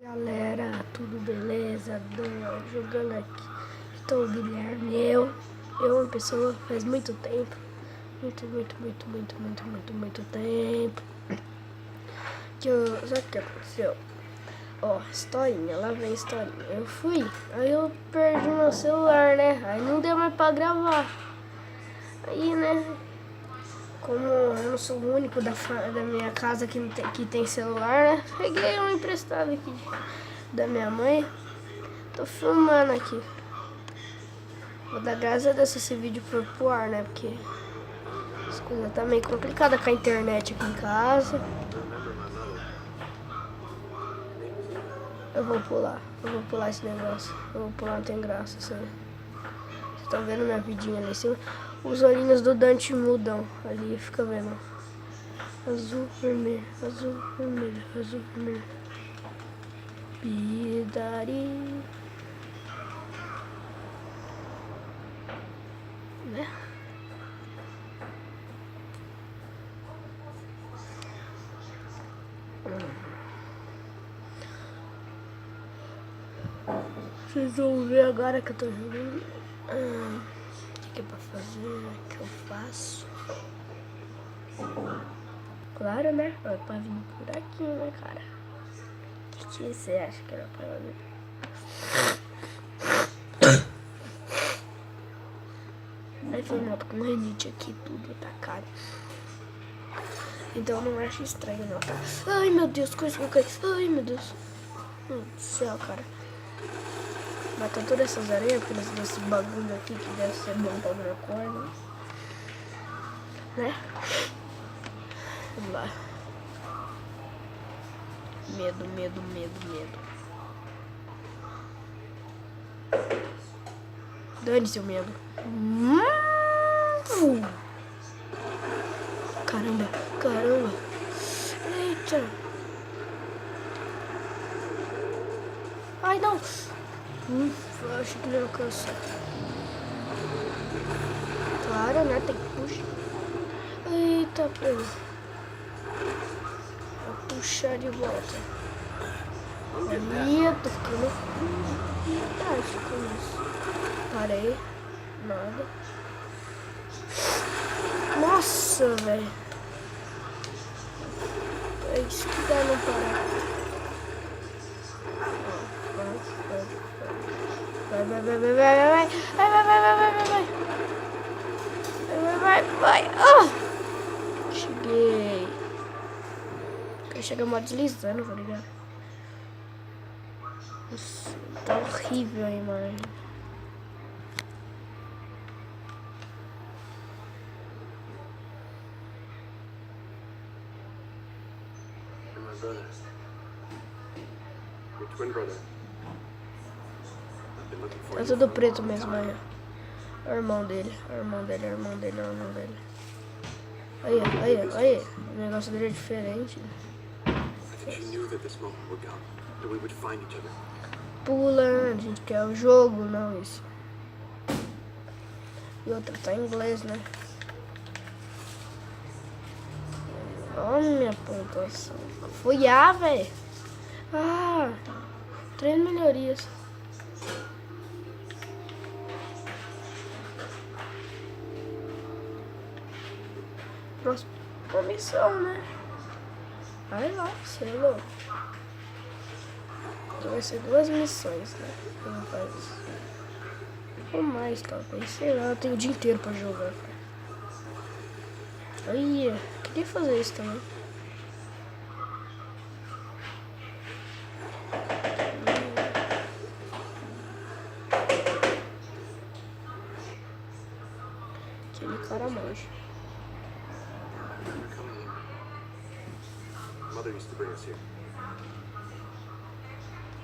Galera, tudo beleza? Jogando aqui. Estou o Guilherme. Uma pessoa faz muito tempo. Muito tempo. Sabe o que aconteceu? Ó, historinha, lá vem a historinha. Eu fui, aí eu perdi meu celular, né? Aí não deu mais pra gravar. Aí, né? Como eu não sou o único da minha casa que tem celular, né? Peguei um emprestado aqui da minha mãe. Tô filmando aqui. Vou dar graças a Deus se esse vídeo for pro ar, né? Porque as coisas tá meio complicadas com a internet aqui em casa. Eu vou pular esse negócio. Eu vou pular, não tem graça isso aí. Vocês estão vendo minha vidinha ali em cima? Os olhinhos do Dante mudam ali, fica vendo. Azul, vermelho, azul, vermelho, azul, vermelho. Bidari. Né? Vocês vão ver agora que eu tô jogando. O que é pra fazer? O que eu faço? Claro, né? É pra vir por aqui, né, cara? O que você acha que era pra vir? Aí foi moto com renite aqui, tudo atacado. Então eu não acho estranho, não, tá? Ai, meu Deus, coisa que eu caí. Ai, meu Deus. Meu Deus do céu, cara. Matar todas essas areias, porque desse bagulho aqui que deve ser bom pra minha corda. Né? Vamos lá. Medo. Dane-se o medo. Caramba. Eita. Ai, não. Eu acho que não alcançou. Claro, né? Tem que puxar. Eita, pô. Vou puxar de volta. Aí, eu tô ficando fantástico com isso. Parei. Nada. Nossa, velho. É isso que dá não parar. Vai. Cheguei. Chega mó deslizando, tá ligado? Nossa, tá horrível a imagem. É tudo preto mesmo, aí. É o irmão dele. Aí. O negócio dele é diferente. Pula, a gente quer o jogo, não isso. E outra tá em inglês, né? Olha minha pontuação. Fui A, velho. 3 melhorias. Próxima missão, né? Vai lá, você é louco. Então vai ser 2 missões, né? Não faz isso. Ou mais, talvez. Sei lá, eu tenho o dia inteiro pra jogar, cara. Aí, queria fazer isso também. Aquele cara manja. Mother used to bring us here.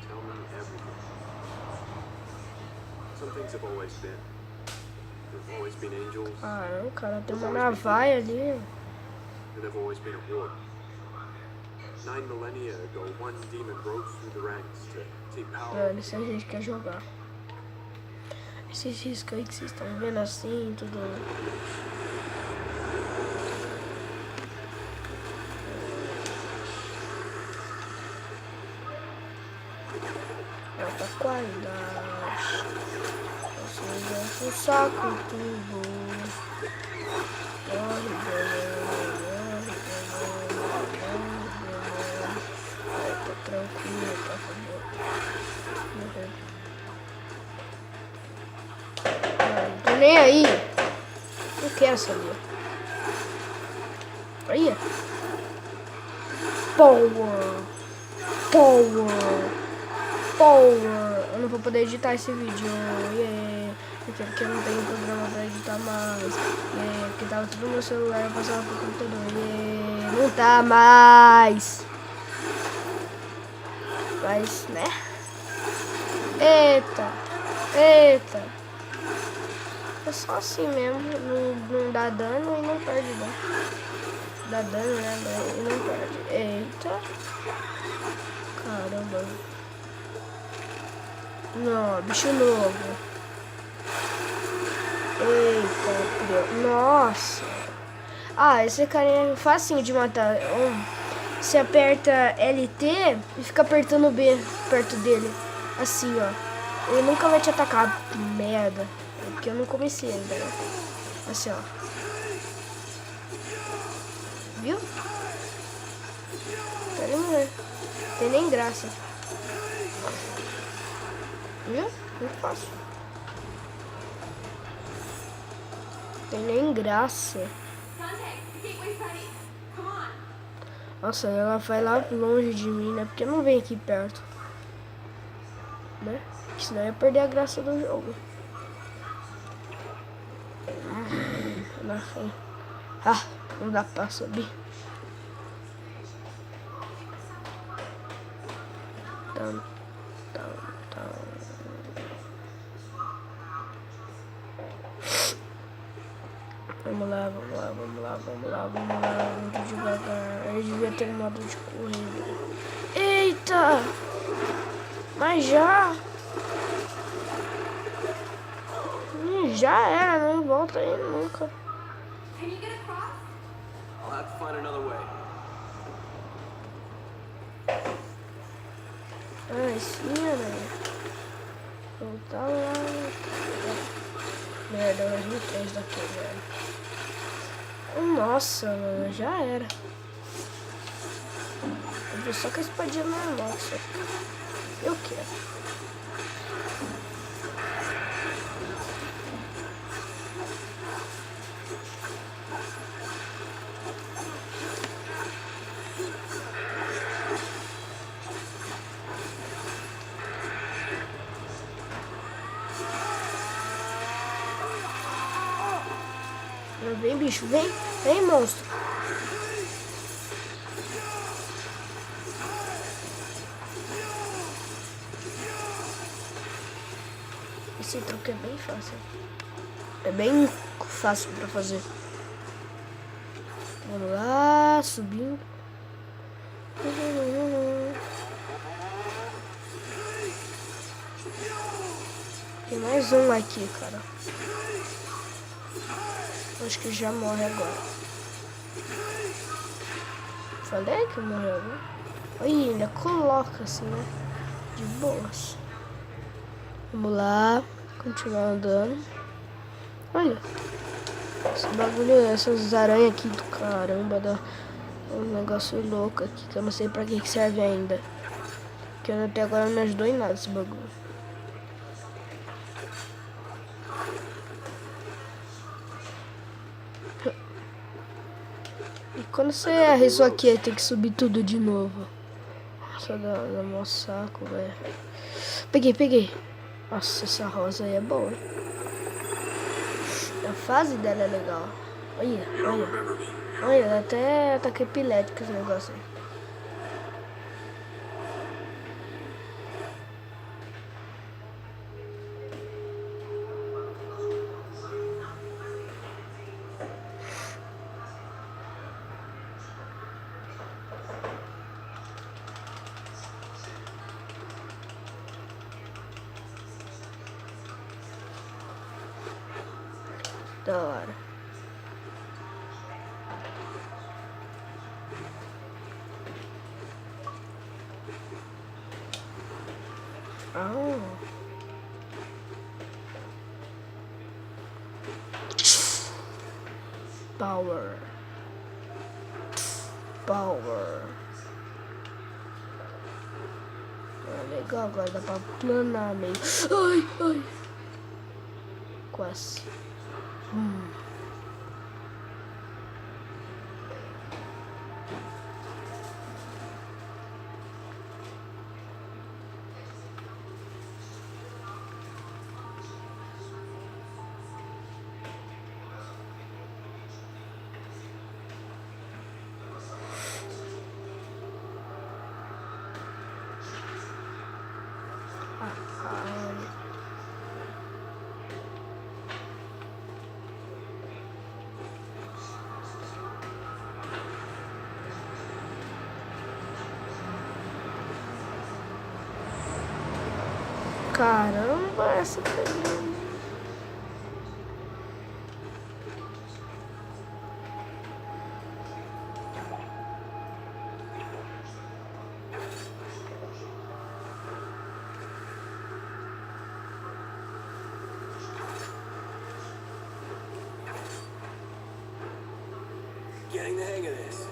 Tell me everything. Some things have always been. There've always been angels. Não, cara, tem uma navalha ali. And there've always been a war. 9 millennia ago, one demon rose through the ranks to take power. Isso a gente quer jogar. Esses riscos aí que vocês estão vendo assim, tudo. Alta qualidade. Você enche o saco tudo. Morre, demônio. Tá tranquilo, tá favor. Não tô nem aí. Não quero saber. Aí. Power. Eu não vou poder editar esse vídeo. Porque eu não tenho programa pra editar mais. Porque tava tudo no meu celular, eu passava pro computador. Não tá mais. Mas, né? Eita. É só assim mesmo. Não dá dano e não perde dano. Dá dano, né? E não perde. Eita. Caramba. Não, bicho novo. Eita, nossa. Ah, esse carinha é facinho de matar. Você aperta LT e fica apertando B perto dele. Assim, ó. Ele nunca vai te atacar. Merda. É porque eu não comecei ainda, né? Assim, ó. Viu? Tem nem graça. Viu? Muito fácil. Tem nem graça. Nossa, ela vai lá longe de mim, né? Porque não vem aqui perto. Né? Porque senão ia perder a graça do jogo. Ah, não dá pra subir. Vamos lá, muito devagar. Eu devia ter modo de corrida. Eita! Mas já era, não volta aí nunca. I'll have to find another way. Sim, né? Voltar lá. Merda, eu errei 3 daqui, velho. Nossa, mano, já era. Eu vi só com a espadinha normal, só que eu quero. Vem, bicho, vem, monstro. Esse truque é bem fácil. É bem fácil pra fazer. Vamos lá, subindo. Tem mais um aqui, cara. Acho que já morre agora. Falei que morreu agora. Olha, ainda coloca assim, né? De boas. Vamos lá. Continuar andando. Olha. Esse bagulho, essas aranhas aqui do caramba. Dá um negócio louco aqui que eu não sei pra que serve ainda. Que até agora não me ajudou em nada esse bagulho. E quando você erra isso aqui, tem que subir tudo de novo. Nossa, dá mó saco, velho. Peguei. Nossa, essa rosa aí é boa, hein? A fase dela é legal. Olha, dá até ataque epilético esse negócio aí. Da hora. Ah. Power. Power. Ah, legal, agora dá pra planar meio. Ai, ai. Quase. Caramba, essa pegada. Getting the hang of this.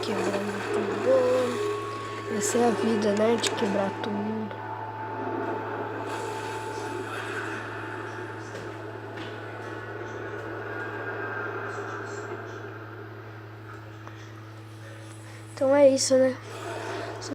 Quebrando tudo. Essa é a vida, né? De quebrar tudo. Então é isso, né?